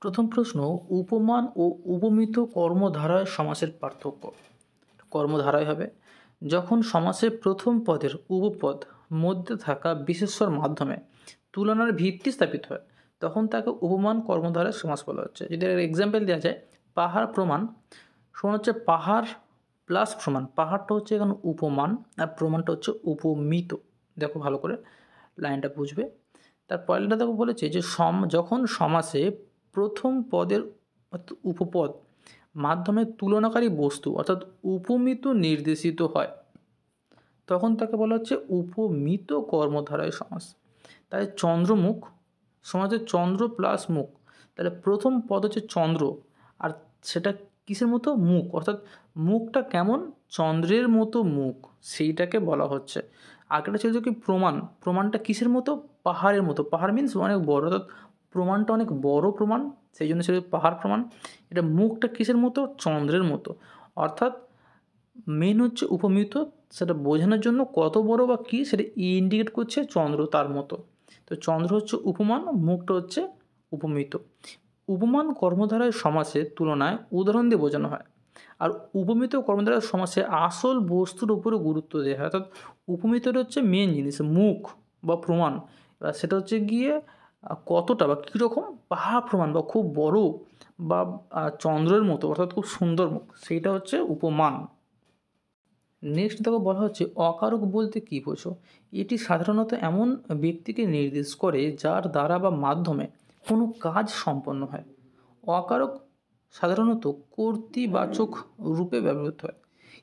প্রথম প্রশ্ন, উপমান ও উপমিত কর্মধারয় সমাসের পার্থক্য। কর্মধারয় হবে যখন সমাসের প্রথম পদের উপপদ মধ্যে থাকা বিশেষ্যর মাধ্যমে তুলনার ভিত্তি স্থাপিত হয়, তখন তাকে উপমান কর্মধারয় সমাস বলা হচ্ছে। যদি এর এক্সাম্পল দেওয়া যায়, পাহাড় প্রমাণ সমান হচ্ছে পাহাড় প্লাস প্রমাণ। পাহাড়টা হচ্ছে এখানে উপমান আর প্রমাণটা হচ্ছে উপমিত। দেখো ভালো করে লাইনটা বুঝবে। তার পরেরটা দেখো বলেছে যে যখন সমাসে প্রথম পদের উপপদ মাধ্যমে তুলনাকারী বস্তু অর্থাৎ উপমিত নির্দেশিত হয়, তখন তাকে বলা হচ্ছে উপমিত কর্মধারয় সমাস। তাই চন্দ্রমুখ সমাজের চন্দ্র প্লাস মুখ, তাহলে প্রথম পদ হচ্ছে চন্দ্র, আর সেটা কিসের মতো? মুখ, অর্থাৎ মুখটা কেমন? চন্দ্রের মতো মুখ, সেইটাকে বলা হচ্ছে। আগেটা ছিল কি প্রমাণ, প্রমাণটা কিসের মতো? পাহাড়ের মতো। পাহাড় মিন্স অনেক বড়, অর্থাৎ প্রমাণটা অনেক বড় প্রমাণ, সেই জন্য ছিল পাহাড় প্রমাণ। এটা মুখটা কিসের মতো? চন্দ্রের মতো। অর্থাৎ মেন হচ্ছে উপমিত, সেটা বোঝানোর জন্য কত বড় বা কী সেটা ইন্ডিকেট করছে চন্দ্র তার মতো। তো চন্দ্র হচ্ছে উপমান, মুখটা হচ্ছে উপমিত। উপমান কর্মধারয় সমাসের তুলনায় উদাহরণ দিয়ে বোঝানো হয়, আর উপমিত কর্মধারয় সমাসে আসল বস্তুর উপরে গুরুত্ব দেওয়া হয়। অর্থাৎ উপমিতটা হচ্ছে মেন জিনিস, মুখ বা প্রমাণ, এবার সেটা হচ্ছে গিয়ে কতটা বা কীরকম, পাহাড় প্রমাণ বা খুব বড় বা চন্দ্রের মতো অর্থাৎ খুব সুন্দর মুখ, সেইটা হচ্ছে উপমান। নেক্সট দেখো বলা হচ্ছে অকারক বলতে কী বোঝো। এটি সাধারণত এমন ব্যক্তিকে নির্দেশ করে যার দ্বারা বা মাধ্যমে কোনো কাজ সম্পন্ন হয়। অকারক সাধারণত কর্তৃবাচক রূপে ব্যবহৃত হয়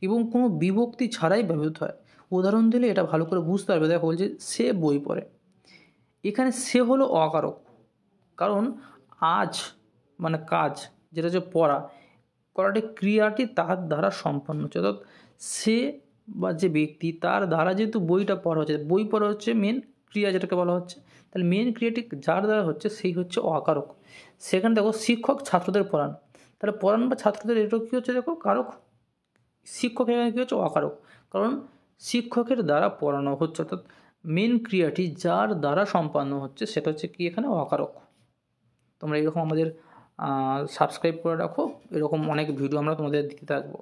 এবং কোনো বিভক্তি ছাড়াই ব্যবহৃত হয়। উদাহরণ দিলে এটা ভালো করে বুঝতে পারবে। দেখো বলছে সে বই পড়ে, এখানে সে হলো অকারক, কারণ আজ মানে কাজ, যেটা হচ্ছে পড়া, করাটি ক্রিয়াটি তার দ্বারা সম্পন্ন হচ্ছে। অর্থাৎ সে বা যে ব্যক্তি তার দ্বারা যেহেতু বইটা পড়া হচ্ছে, বই পড়া হচ্ছে মেন ক্রিয়া যেটাকে বলা হচ্ছে, তাহলে মেন ক্রিয়াটি যার দ্বারা হচ্ছে সেই হচ্ছে অকারক। সেখানে দেখো শিক্ষক ছাত্রদের পড়ান, তাহলে পড়ান বা ছাত্রদের এটা কী হচ্ছে? দেখো কারক। শিক্ষক এখানে কী হচ্ছে? অকারক, কারণ শিক্ষকের দ্বারা পড়ানো হচ্ছে, অর্থাৎ মেন ক্রিয়াটি যার দ্বারা সম্পন্ন হচ্ছে সেটা হচ্ছে কি এখানে? অকারক। তোমরা এরকম আমাদের সাবস্ক্রাইব করে রাখো, এরকম অনেক ভিডিও আমরা তোমাদের দিতে থাকবো।